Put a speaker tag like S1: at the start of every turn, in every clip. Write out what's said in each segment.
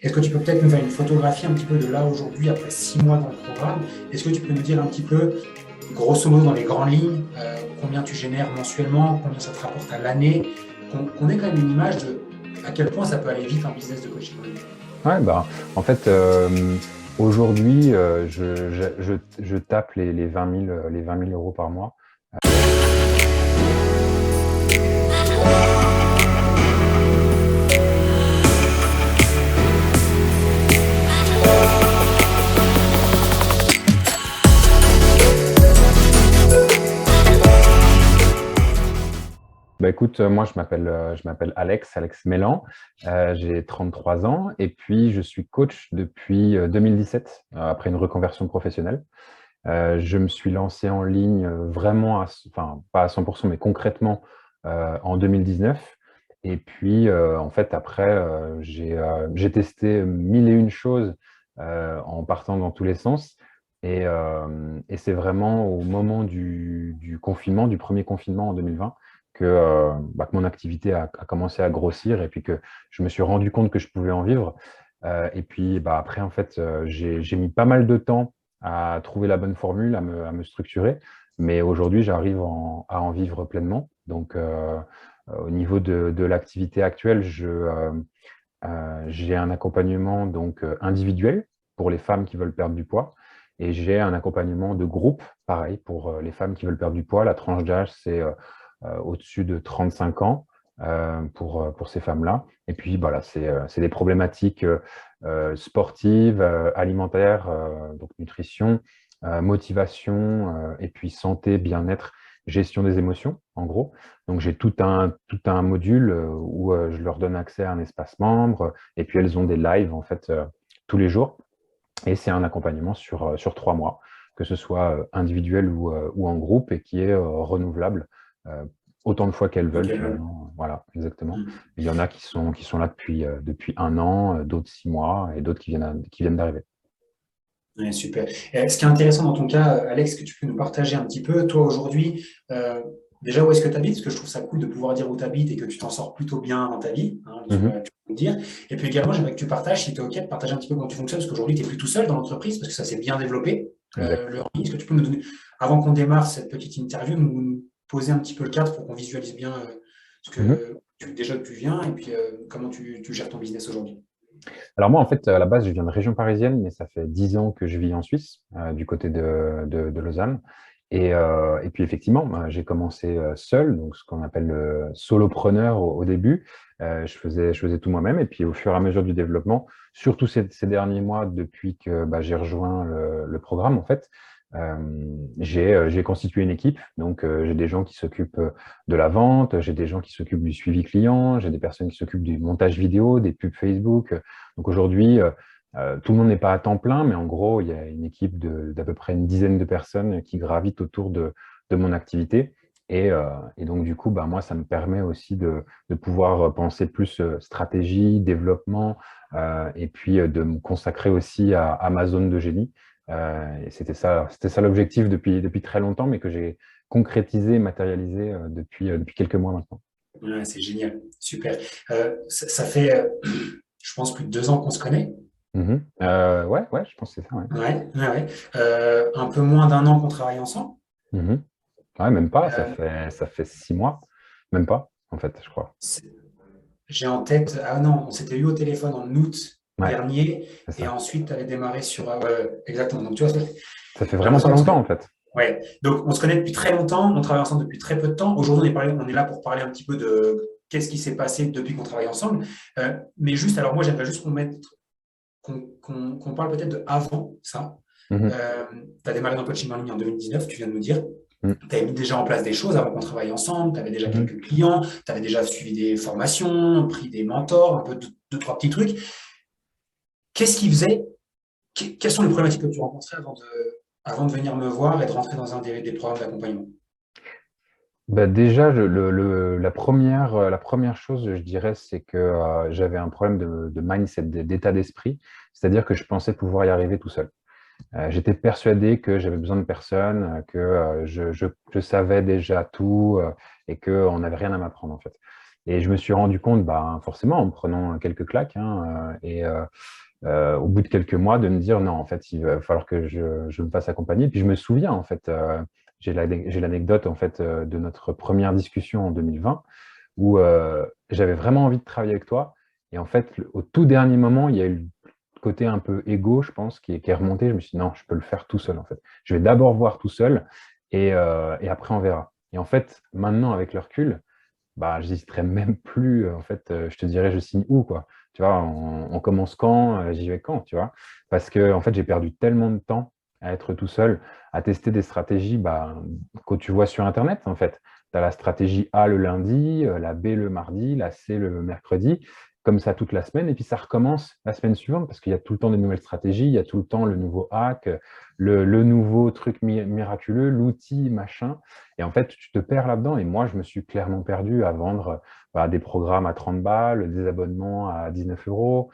S1: Est-ce que tu peux peut-être nous faire une photographie un petit peu de là aujourd'hui, après 6 mois dans le programme? Est-ce que tu peux nous dire un petit peu, grosso modo, dans les grandes lignes, combien tu génères mensuellement, combien ça te rapporte à l'année, qu'on ait quand même une image de à quel point ça peut aller vite un business de coaching en ligne?
S2: Ouais, bah, en fait, aujourd'hui, je tape les 20 000, les 20 000 euros par mois. Bah, écoute, moi, je m'appelle Alex Mélan. J'ai 33 ans et puis je suis coach depuis 2017, après une reconversion professionnelle. Je me suis lancé en ligne vraiment, enfin, pas à 100%, mais concrètement en 2019. Et puis, en fait, après, j'ai testé mille et une choses en partant dans tous les sens. Et c'est vraiment au moment du confinement, du premier confinement en 2020, que mon activité a commencé à grossir et puis que je me suis rendu compte que je pouvais en vivre. Et puis, après, en fait, j'ai mis pas mal de temps à trouver la bonne formule, à me structurer. Mais aujourd'hui, à en vivre pleinement. Donc, au niveau de l'activité actuelle, j'ai un accompagnement donc individuel pour les femmes qui veulent perdre du poids. Et j'ai un accompagnement de groupe, pareil, pour les femmes qui veulent perdre du poids. La tranche d'âge, c'est au-dessus de 35 ans pour ces femmes-là. Et puis, voilà, c'est des problématiques sportives, alimentaires, donc nutrition, motivation, et puis santé, bien-être, gestion des émotions, en gros. Donc, j'ai tout un module où je leur donne accès à un espace membre, et puis elles ont des lives, en fait, tous les jours. Et c'est un accompagnement sur 3 mois, que ce soit individuel ou en groupe, et qui est renouvelable euh, autant de fois qu'elles
S1: Ok.
S2: veulent, finalement. Voilà, exactement.
S1: Hmm.
S2: Il y en a qui sont là depuis un an, d'autres 6 mois, et d'autres qui viennent d'arriver.
S1: Ouais, super. Et ce qui est intéressant dans ton cas, Alex, que tu peux nous partager un petit peu, toi aujourd'hui, déjà où est-ce que tu habites? Parce que je trouve ça cool de pouvoir dire où tu habites et que tu t'en sors plutôt bien dans ta vie, hein,
S2: Mhm.
S1: tu vas me dire. Et puis également, j'aimerais que tu partages, si tu es OK, de partager un petit peu comment tu fonctionnes, parce qu'aujourd'hui, tu n'es plus tout seul dans l'entreprise, parce que ça s'est bien développé,
S2: Exact.
S1: le RI. Est-ce que tu peux nous donner, avant qu'on démarre cette petite interview, nous poser un petit peu le cadre pour qu'on visualise bien ce
S2: Mhm.
S1: que déjà d'où tu viens et puis comment tu gères ton business aujourd'hui?
S2: Alors moi, en fait, à la base, je viens de région parisienne, mais ça fait 10 ans que je vis en Suisse, du côté de Lausanne. Et puis effectivement, j'ai commencé seul, donc ce qu'on appelle le solopreneur au début. Je faisais tout moi-même, et puis au fur et à mesure du développement, surtout ces derniers mois, depuis que j'ai rejoint le programme, en fait, j'ai constitué une équipe. Donc j'ai des gens qui s'occupent de la vente, j'ai des gens qui s'occupent du suivi client, j'ai des personnes qui s'occupent du montage vidéo, des pubs Facebook. Donc aujourd'hui, tout le monde n'est pas à temps plein, mais en gros, il y a une équipe d'à peu près une dizaine de personnes qui gravitent autour de mon activité. Et donc, du coup, moi, ça me permet aussi de pouvoir penser plus stratégie, développement, et puis de me consacrer aussi à ma zone de génie. Et c'était ça l'objectif depuis très longtemps, mais que j'ai concrétisé, matérialisé depuis quelques mois maintenant.
S1: Ouais, c'est génial, super. Ça fait, je pense, plus de 2 ans qu'on se connaît.
S2: Mhm. Ouais, ouais, je pense que c'est ça, ouais.
S1: Ouais, ouais, ouais. Un peu moins d'un an qu'on travaille ensemble.
S2: Mhm. Ouais, même pas, ça
S1: Euh,
S2: fait, ça fait 6 mois. Même pas, en fait, je crois.
S1: c'est- j'ai en tête, ah non, on s'était eu au téléphone en août
S2: Ouais,
S1: dernier
S2: c'est
S1: et
S2: ça.
S1: ensuite tu avais démarré sur. Ouais, exactement. Donc tu vois, j'ai
S2: Ça fait vraiment pas
S1: l'impression qu'on se
S2: longtemps,
S1: connaît.
S2: en fait.
S1: Ouais. Donc on se connaît depuis très longtemps, on travaille ensemble depuis très peu de temps. Aujourd'hui, on est là pour parler un petit peu de qu'est-ce qui s'est passé depuis qu'on travaille ensemble. Mais juste, alors moi, j'aimerais juste qu'on parle peut-être de avant ça.
S2: Mhm.
S1: Tu as démarré dans le coaching en ligne en 2019, tu viens de nous dire.
S2: Mhm.
S1: Tu avais mis déjà en place des choses avant qu'on travaille ensemble, tu avais déjà
S2: Mhm.
S1: quelques clients, tu avais déjà suivi des formations, pris des mentors, un peu deux, trois petits trucs. Qu'est-ce qui faisait, quelles sont les problématiques que tu rencontrais avant de venir me voir et de rentrer dans un des programmes d'accompagnement?
S2: Déjà, la première chose, je dirais, c'est que j'avais un problème de mindset, d'état d'esprit, c'est-à-dire que je pensais pouvoir y arriver tout seul. J'étais persuadé que j'avais besoin de personne, que je savais déjà tout et qu'on n'avait rien à m'apprendre, en fait. Et je me suis rendu compte, bah, forcément, en prenant quelques claques, au bout de quelques mois, de me dire non, en fait, il va falloir que je me fasse accompagner. Puis je me souviens, en fait, j'ai l'anecdote en fait, de notre première discussion en 2020 où j'avais vraiment envie de travailler avec toi. Et en fait, au tout dernier moment, il y a eu le côté un peu égo, je pense, qui est remonté. Je me suis dit non, je peux le faire tout seul, en fait. Je vais d'abord voir tout seul et après, on verra. Et en fait, maintenant, avec le recul, bah, j'hésiterais même plus, en fait, je te dirais, je signe où, quoi. Tu vois, on commence quand, j'y vais quand, tu vois. Parce que, en fait, j'ai perdu tellement de temps à être tout seul, à tester des stratégies bah, que tu vois sur Internet, en fait. Tu as la stratégie A le lundi, la B le mardi, la C le mercredi, comme ça toute la semaine, et puis ça recommence la semaine suivante, parce qu'il y a tout le temps des nouvelles stratégies, il y a tout le temps le nouveau hack, le nouveau truc miraculeux, l'outil, machin. Et en fait, tu te perds là-dedans. Et moi, je me suis clairement perdu à vendre bah, des programmes à 30 balles, des abonnements à 19 euros.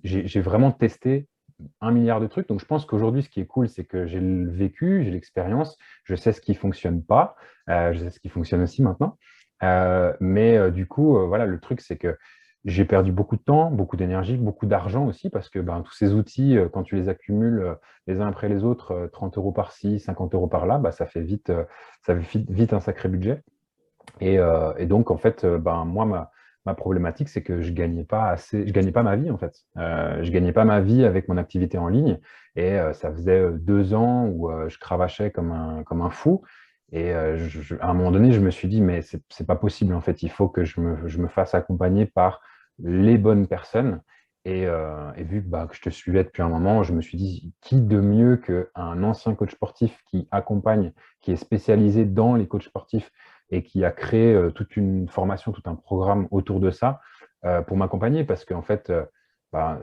S2: J'ai vraiment testé un milliard de trucs. Donc, je pense qu'aujourd'hui, ce qui est cool, c'est que j'ai le vécu, j'ai l'expérience, je sais ce qui fonctionne pas, je sais ce qui fonctionne aussi maintenant. Mais du coup, voilà, le truc, c'est que j'ai perdu beaucoup de temps, beaucoup d'énergie, beaucoup d'argent aussi, parce que ben, tous ces outils, quand tu les accumules les uns après les autres, 30 euros par-ci, 50 euros par-là, bah, ça fait vite un sacré budget. Et donc, en fait, ben, moi, ma problématique, c'est que je gagnais pas assez, je gagnais pas ma vie, en fait. Je gagnais pas ma vie avec mon activité en ligne. Et ça faisait 2 ans où je cravachais comme un fou. Et à un moment donné, je me suis dit, mais c'est pas possible, en fait. Il faut que je me fasse accompagner par les bonnes personnes. Et vu bah, que je te suivais depuis un moment, je me suis dit, qui de mieux qu'un ancien coach sportif qui accompagne, qui est spécialisé dans les coachs sportifs et qui a créé toute une formation, tout un programme autour de ça pour m'accompagner parce qu'en fait, bah,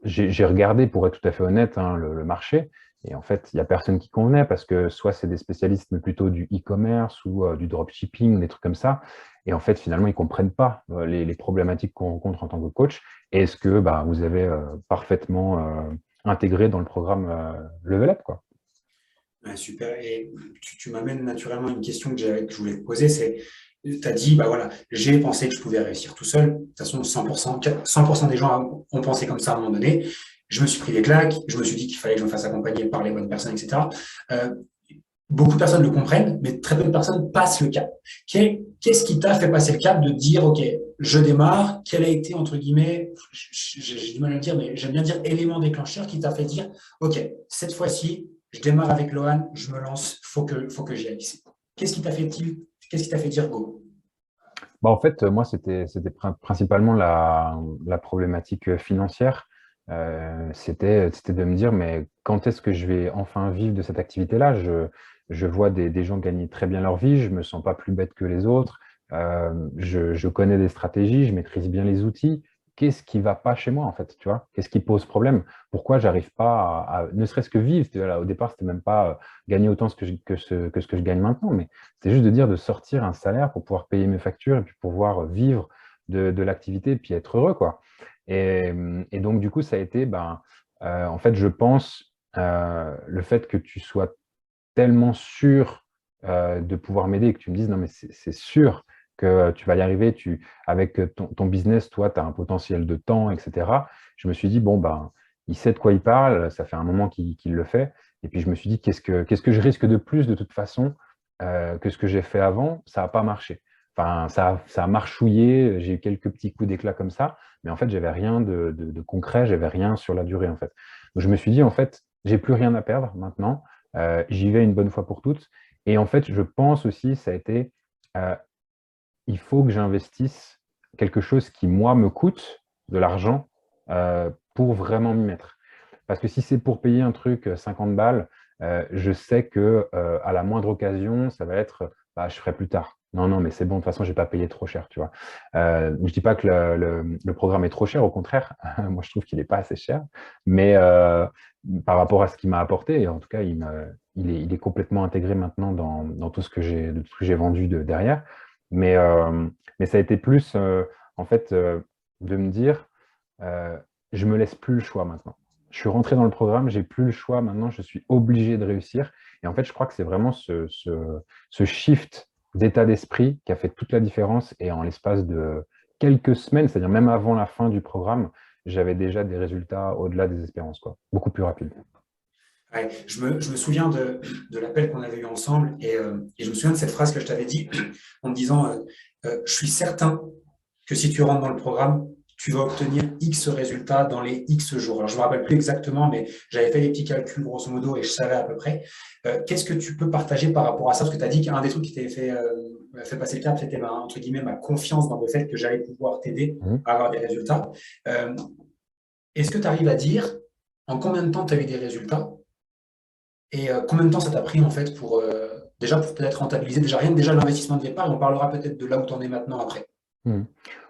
S2: j'ai regardé, pour être tout à fait honnête, hein, le marché. Et en fait, il n'y a personne qui convenait parce que soit c'est des spécialistes, mais plutôt du e-commerce ou du dropshipping, des trucs comme ça. Et en fait, finalement, ils ne comprennent pas les problématiques qu'on rencontre en tant que coach. Et est-ce que bah, vous avez parfaitement intégré dans le programme Level Up, quoi.
S1: Ouais, super. Et tu m'amènes naturellement à une question que je voulais te poser, c'est, tu as dit, bah voilà, j'ai pensé que je pouvais réussir tout seul. De toute façon, 100% des gens ont pensé comme ça à un moment donné. Je me suis pris des claques, je me suis dit qu'il fallait que je me fasse accompagner par les bonnes personnes, etc. Euh, Beaucoup de personnes le comprennent, mais très peu de personnes passent le cap. Qu'est-ce qui t'a fait passer le cap de dire, OK, je démarre, quel a été, entre guillemets, j'ai du mal à le dire, mais j'aime bien dire élément déclencheur qui t'a fait dire, OK, cette fois-ci, je démarre avec Lohan, je me lance, faut que j'y aille. Qu'est-ce qui t'a fait, qu'est-ce qui t'a fait dire go?
S2: Bah, en fait, moi, c'était principalement la problématique financière. C'était de me dire, mais quand est-ce que je vais enfin vivre de cette activité-là? Je vois des gens gagner très bien leur vie, je me sens pas plus bête que les autres, je connais des stratégies, je maîtrise bien les outils. Qu'est-ce qui va pas chez moi, en fait, tu vois? Qu'est-ce qui pose problème? Pourquoi j'arrive pas ne serait-ce que vivre? Au départ, c'était même pas gagner autant que ce que je gagne maintenant, mais c'est juste de dire de sortir un salaire pour pouvoir payer mes factures et puis pouvoir vivre de l'activité et puis être heureux, quoi. Et donc, du coup, ça a été, ben, en fait, je pense, le fait que tu sois tellement sûr de pouvoir m'aider et que tu me dises, non, mais c'est sûr que tu vas y arriver, avec ton business, toi, tu as un potentiel de temps, etc. Je me suis dit, bon, ben, il sait de quoi il parle, ça fait un moment qu'il le fait. Et puis, je me suis dit, qu'est-ce que je risque de plus de toute façon que ce que j'ai fait avant, ça n'a pas marché. Enfin, ça a marchouillé, j'ai eu quelques petits coups d'éclat comme ça, mais en fait, j'avais rien de concret, j'avais rien sur la durée, en fait. Donc, je me suis dit, en fait, j'ai plus rien à perdre maintenant, j'y vais une bonne fois pour toutes. Et en fait, je pense aussi, ça a été, euh, il faut que j'investisse quelque chose qui, moi, me coûte de l'argent pour vraiment m'y mettre. Parce que si c'est pour payer un truc 50 balles, je sais que à la moindre occasion, ça va être bah, je ferai plus tard. Non, non, mais c'est bon, de toute façon, je n'ai pas payé trop cher, tu vois. Je ne dis pas que le programme est trop cher, au contraire, moi je trouve qu'il n'est pas assez cher, mais par rapport à ce qu'il m'a apporté, et en tout cas, il est complètement intégré maintenant dans tout ce que j'ai vendu derrière. Mais, euh, mais ça a été plus, en fait, de me dire, euh, je me laisse plus le choix maintenant. Je suis rentré dans le programme, j'ai plus le choix maintenant, je suis obligé de réussir. Et en fait, je crois que c'est vraiment ce shift d'état d'esprit qui a fait toute la différence. Et en l'espace de quelques semaines, c'est-à-dire même avant la fin du programme, j'avais déjà des résultats au-delà des espérances, quoi. Beaucoup plus rapides.
S1: Ouais, je me souviens de l'appel qu'on avait eu ensemble et je me souviens de cette phrase que je t'avais dit en me disant je suis certain que si tu rentres dans le programme, tu vas obtenir X résultats dans les X jours. Alors, je ne me rappelle plus exactement, mais j'avais fait les petits calculs grosso modo et je savais à peu près. Qu'est-ce que tu peux partager par rapport à ça? Parce que tu as dit qu'un des trucs qui t'avait fait passer le cap, c'était entre guillemets ma confiance dans le fait que j'allais pouvoir t'aider
S2: Mhm.
S1: à avoir des résultats. Euh, Est-ce que tu arrives à dire en combien de temps tu as eu des résultats et combien de temps ça t'a pris en fait pour déjà pour peut-être rentabiliser déjà rien que déjà l'investissement de départ et on parlera peut-être de là où tu en es maintenant après.
S2: Mhm.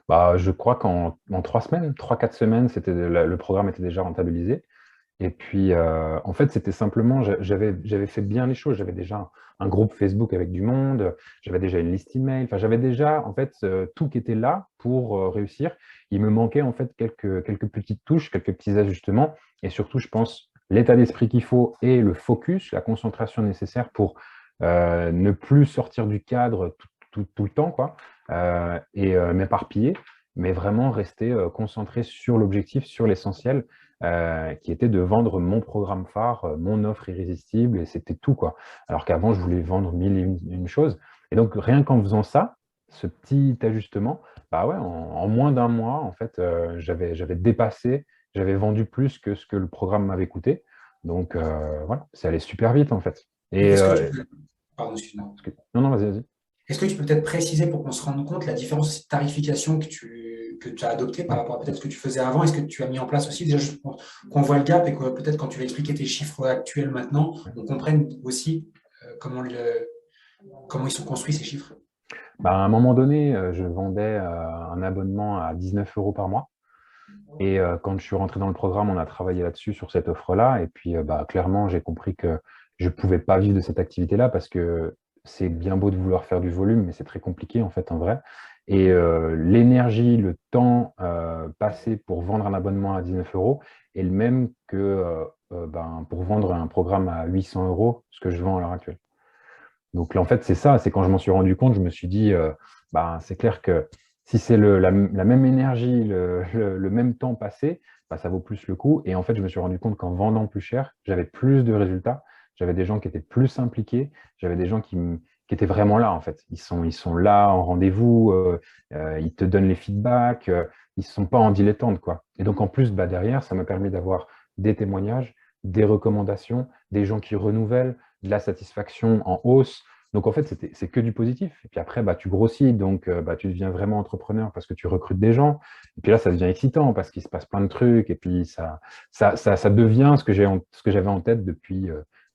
S2: Bah, je crois qu'en 3 semaines, 3, 4 semaines, le programme était déjà rentabilisé. Et puis, en fait, c'était simplement, j'avais fait bien les choses. J'avais déjà un groupe Facebook avec du monde, j'avais déjà une liste email. Enfin, j'avais déjà, en fait, tout qui était là pour réussir. Il me manquait, en fait, quelques petites touches, quelques petits ajustements. Et surtout, je pense, l'état d'esprit qu'il faut et le focus, la concentration nécessaire pour ne plus sortir du cadre tout le temps, quoi, et m'éparpiller, mais vraiment rester concentré sur l'objectif, sur l'essentiel qui était de vendre mon programme phare, mon offre irrésistible, et c'était tout, quoi. Alors qu'avant, je voulais vendre mille et une choses. Et donc, rien qu'en faisant ça, ce petit ajustement, bah ouais, en moins d'un mois, en fait, j'avais dépassé, j'avais vendu plus que ce que le programme m'avait coûté. Donc, voilà, c'est allé super vite, en fait.
S1: Et
S2: Et,
S1: est-ce que tu peux, pardon, excuse-moi.
S2: non, non, vas-y, vas-y.
S1: Est-ce que tu peux peut-être préciser pour qu'on se rende compte la différence de tarification que tu as adoptée par
S2: Ouais.
S1: rapport à peut-être ce que tu faisais avant? Est-ce que tu as mis en place aussi, déjà juste pour qu'on voit le gap et que peut-être quand tu vas expliquer tes chiffres actuels maintenant, on comprenne aussi comment ils sont construits ces chiffres?
S2: Bah, à un moment donné, je vendais un abonnement à 19 euros par mois. Et quand je suis rentré dans le programme, on a travaillé là-dessus, sur cette offre-là. Et puis, bah, clairement, j'ai compris que je ne pouvais pas vivre de cette activité-là parce que c'est bien beau de vouloir faire du volume, mais c'est très compliqué, en fait, en vrai. Et l'énergie, le temps passé pour vendre un abonnement à 19 euros est le même que ben, pour vendre un programme à 800 euros, ce que je vends à l'heure actuelle. Donc là, en fait, c'est ça, c'est quand je m'en suis rendu compte, je me suis dit, bah, c'est clair que si c'est la même énergie, le même temps passé, bah, ça vaut plus le coup. Et en fait, je me suis rendu compte qu'en vendant plus cher, j'avais plus de résultats, j'avais des gens qui étaient plus impliqués, j'avais des gens qui étaient vraiment là, en fait. Ils sont là en rendez-vous, ils te donnent les feedbacks, ils ne sont pas en dilettante, quoi. Et donc, en plus, bah, derrière, ça m'a permis d'avoir des témoignages, des recommandations, des gens qui renouvellent, de la satisfaction en hausse. Donc, en fait, c'est que du positif. Et puis après, bah, tu grossis, donc bah, tu deviens vraiment entrepreneur parce que tu recrutes des gens. Et puis là, ça devient excitant parce qu'il se passe plein de trucs. Et puis, ça devient ce que j'avais en tête depuis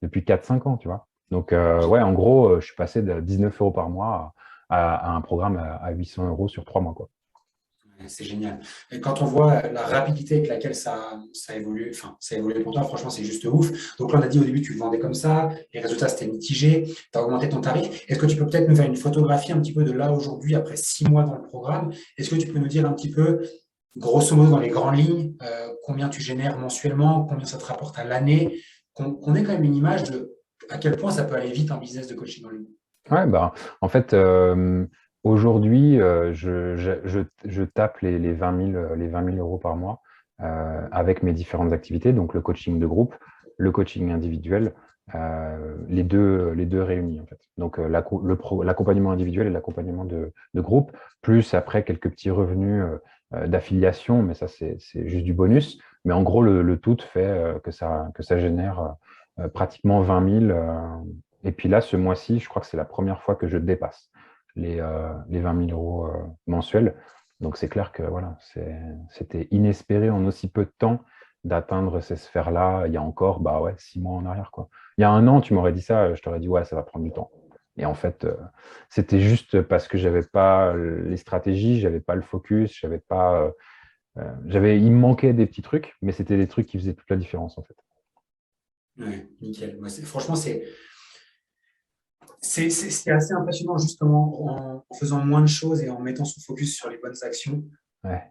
S2: 4-5 ans, tu vois. Donc, ouais, en gros, je suis passé de 19 euros par mois à un programme à 800 euros sur 3 mois, quoi.
S1: C'est génial. Et quand on voit la rapidité avec laquelle ça évolue, enfin, ça évolue pour toi, franchement, c'est juste ouf. Donc là, on a dit au début, tu le vendais comme ça, les résultats, c'était mitigé, tu as augmenté ton tarif. Est-ce que tu peux peut-être nous faire une photographie un petit peu de là aujourd'hui, après 6 mois dans le programme? Est-ce que tu peux nous dire un petit peu, grosso modo, dans les grandes lignes, combien tu génères mensuellement, combien ça te rapporte à l'année, qu'on ait quand même une image de à quel point ça peut aller vite en business de coaching en ligne?
S2: Ouais, bah, en fait, aujourd'hui, je tape les 20 000, les 20 000 euros par mois avec mes différentes activités, donc le coaching de groupe, le coaching individuel, les deux réunis, en fait. Donc, l'accompagnement individuel et l'accompagnement de groupe, plus après quelques petits revenus d'affiliation, mais ça, c'est juste du bonus. Mais en gros, le tout fait que ça génère pratiquement 20 000. Et puis là, ce mois-ci, je crois que c'est la première fois que je dépasse les 20 000 euros mensuels. Donc c'est clair que voilà, c'était inespéré en aussi peu de temps d'atteindre ces sphères-là. Il y a encore bah ouais, 6 mois en arrière, quoi. Il y a un an, tu m'aurais dit ça, je t'aurais dit ouais, ça va prendre du temps. Et en fait, c'était juste parce que j'avais pas les stratégies, j'avais pas le focus, j'avais pas, il me manquait des petits trucs, mais c'était des trucs qui faisaient toute la différence en fait.
S1: Ouais, nickel. Moi, franchement, c'est assez impressionnant justement en faisant moins de choses et en mettant son focus sur les bonnes actions.
S2: Ouais.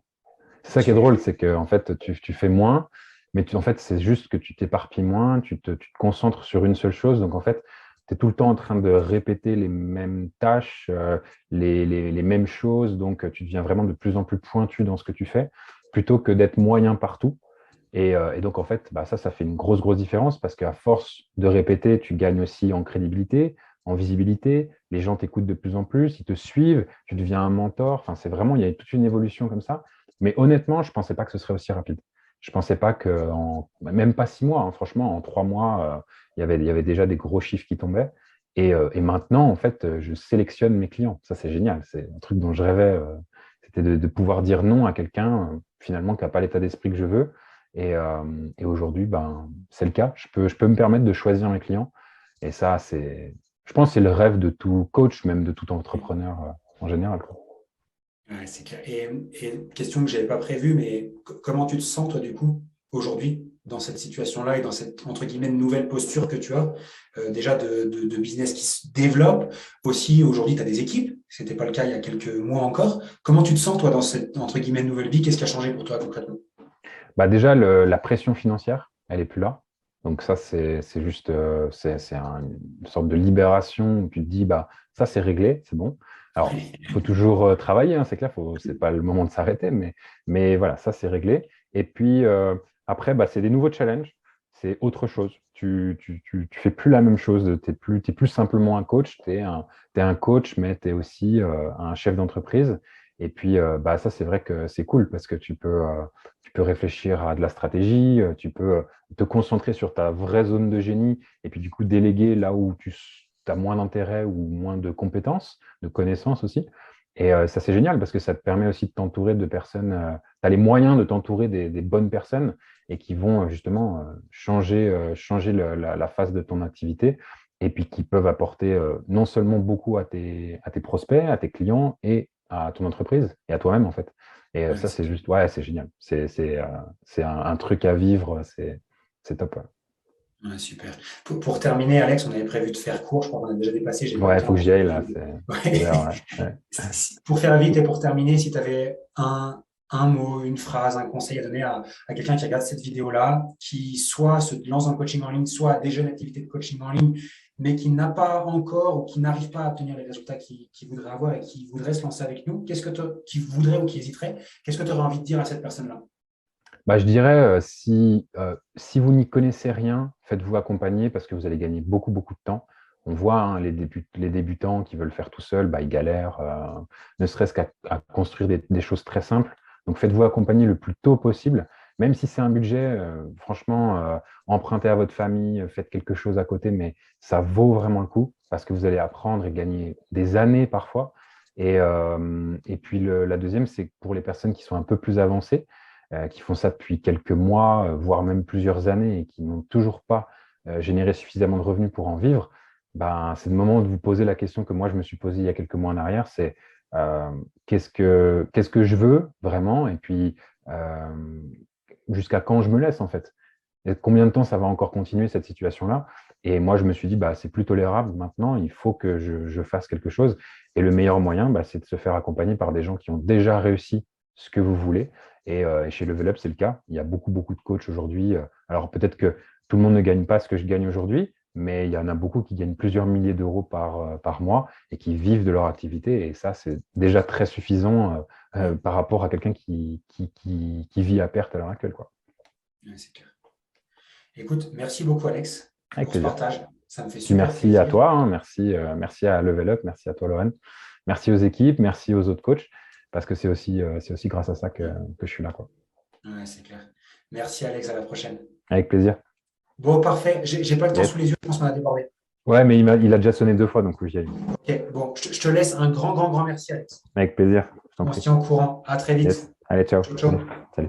S2: C'est ça qui est drôle,
S1: Tu...
S2: c'est que en fait, tu fais moins, mais en fait, c'est juste que tu t'éparpilles moins, tu te concentres sur une seule chose. Donc, en fait, tu es tout le temps en train de répéter les mêmes tâches, les mêmes choses. Donc, tu deviens vraiment de plus en plus pointu dans ce que tu fais, plutôt que d'être moyen partout. Et donc, en fait, bah, ça fait une grosse, grosse différence parce qu'à force de répéter, tu gagnes aussi en crédibilité, en visibilité. Les gens t'écoutent de plus en plus, ils te suivent, tu deviens un mentor. Enfin, c'est vraiment, il y a toute une évolution comme ça. Mais honnêtement, je ne pensais pas que ce serait aussi rapide. Je ne pensais pas même pas 6 mois, hein, franchement, en 3 mois, il y avait déjà des gros chiffres qui tombaient. Et maintenant, en fait, je sélectionne mes clients. Ça, c'est génial. C'est un truc dont je rêvais. C'était de pouvoir dire non à quelqu'un, finalement, qui n'a pas l'état d'esprit que je veux. Et aujourd'hui, ben, c'est le cas. Je peux me permettre de choisir mes clients. Et ça, je pense que c'est le rêve de tout coach, même de tout entrepreneur en général, quoi.
S1: Ouais, c'est clair. Et question que je n'avais pas prévue, mais comment tu te sens, toi, du coup, aujourd'hui, dans cette situation-là et dans cette, entre guillemets, nouvelle posture que tu as, déjà de business qui se développe. Aussi, aujourd'hui, tu as des équipes. Ce n'était pas le cas il y a quelques mois encore. Comment tu te sens, toi, dans cette, entre guillemets, nouvelle vie? Qu'est-ce qui a changé pour toi concrètement?
S2: Bah déjà, la pression financière, elle n'est plus là. Donc ça, c'est juste une sorte de libération où tu te dis, bah, ça, c'est réglé, c'est bon. Alors, il faut toujours travailler, hein, c'est clair, ce n'est pas le moment de s'arrêter, mais voilà, ça, c'est réglé. Et puis, après, bah, c'est des nouveaux challenges, c'est autre chose. Tu fais plus la même chose, t'es plus simplement un coach, t'es un coach, mais tu es aussi un chef d'entreprise. Et puis, bah, ça, c'est vrai que c'est cool parce que tu peux réfléchir à de la stratégie, tu peux te concentrer sur ta vraie zone de génie et puis du coup déléguer là où tu as moins d'intérêt ou moins de compétences, de connaissances aussi. Et ça, c'est génial parce que ça te permet aussi de t'entourer de personnes, tu as les moyens de t'entourer des bonnes personnes et qui vont justement changer la phase de ton activité et puis qui peuvent apporter non seulement beaucoup à tes prospects, à tes clients et à ton entreprise et à toi-même en fait. Et
S1: Ouais,
S2: ça, c'est juste, ouais, c'est génial. C'est un truc à vivre, c'est top.
S1: ouais, super. Pour terminer, Alex, on avait prévu de faire court. Je crois qu'on a déjà dépassé. J'ai pas
S2: Ouais,
S1: le
S2: il faut
S1: temps.
S2: que j'y aille là, c'est
S1: Ouais.
S2: l'heure. Ouais. Ouais.
S1: Pour faire vite et pour terminer, si tu avais un mot, une phrase, un conseil à donner à quelqu'un qui regarde cette vidéo-là, qui soit se lance dans le coaching en ligne, soit a déjà une activité de coaching en ligne, mais qui n'a pas encore ou qui n'arrive pas à obtenir les résultats qu'il voudrait avoir et qui voudrait se lancer avec nous, qui voudrait ou qui hésiterait, qu'est-ce que tu aurais envie de dire à cette personne-là?
S2: Bah, je dirais, si vous n'y connaissez rien, faites-vous accompagner parce que vous allez gagner beaucoup, beaucoup de temps. On voit hein, les débutants qui veulent faire tout seuls, bah, ils galèrent, ne serait-ce qu'à construire des choses très simples. Donc, faites-vous accompagner le plus tôt possible, même si c'est un budget, franchement, empruntez à votre famille, faites quelque chose à côté, mais ça vaut vraiment le coup parce que vous allez apprendre et gagner des années parfois. Et puis, la deuxième, c'est pour les personnes qui sont un peu plus avancées qui font ça depuis quelques mois, voire même plusieurs années et qui n'ont toujours pas généré suffisamment de revenus pour en vivre, ben, c'est le moment de vous poser la question que moi je me suis posée il y a quelques mois en arrière, c'est euh, qu'est-ce que je veux vraiment et puis jusqu'à quand je me laisse en fait. Et combien de temps ça va encore continuer cette situation-là? Et moi, je me suis dit, bah, c'est plus tolérable maintenant, il faut que je fasse quelque chose. Et le meilleur moyen, bah, c'est de se faire accompagner par des gens qui ont déjà réussi ce que vous voulez. Et chez Level Up, c'est le cas. Il y a beaucoup, beaucoup de coachs aujourd'hui. Alors peut-être que tout le monde ne gagne pas ce que je gagne aujourd'hui, mais il y en a beaucoup qui gagnent plusieurs milliers d'euros par mois et qui vivent de leur activité. Et ça, c'est déjà très suffisant par rapport à quelqu'un qui vit à perte à l'heure actuelle, quoi.
S1: Ouais, c'est clair. Écoute, merci beaucoup, Alex,
S2: Avec
S1: pour ce
S2: plaisir.
S1: partage. Ça me fait
S2: Puis
S1: super
S2: merci à
S1: plaisir.
S2: toi, hein, merci à Level Up, merci à toi, Lorraine. Merci aux équipes, merci aux autres coachs, parce que c'est aussi grâce à ça que je suis là, quoi.
S1: Ouais, c'est clair. Merci, Alex. À la prochaine.
S2: Avec plaisir.
S1: Bon, parfait. J'ai pas le temps
S2: Yes.
S1: sous les yeux. Je pense qu'on a débordé.
S2: Ouais, mais il a déjà sonné 2 fois, donc oui, j'y aille.
S1: Ok, bon, je te laisse un grand, grand, grand merci, Alex.
S2: Avec plaisir, je t'en
S1: On se
S2: prie.
S1: tient au courant. À très
S2: Yes.
S1: vite.
S2: Allez, ciao.
S1: Ciao,
S2: Salut.
S1: ciao.
S2: Salut.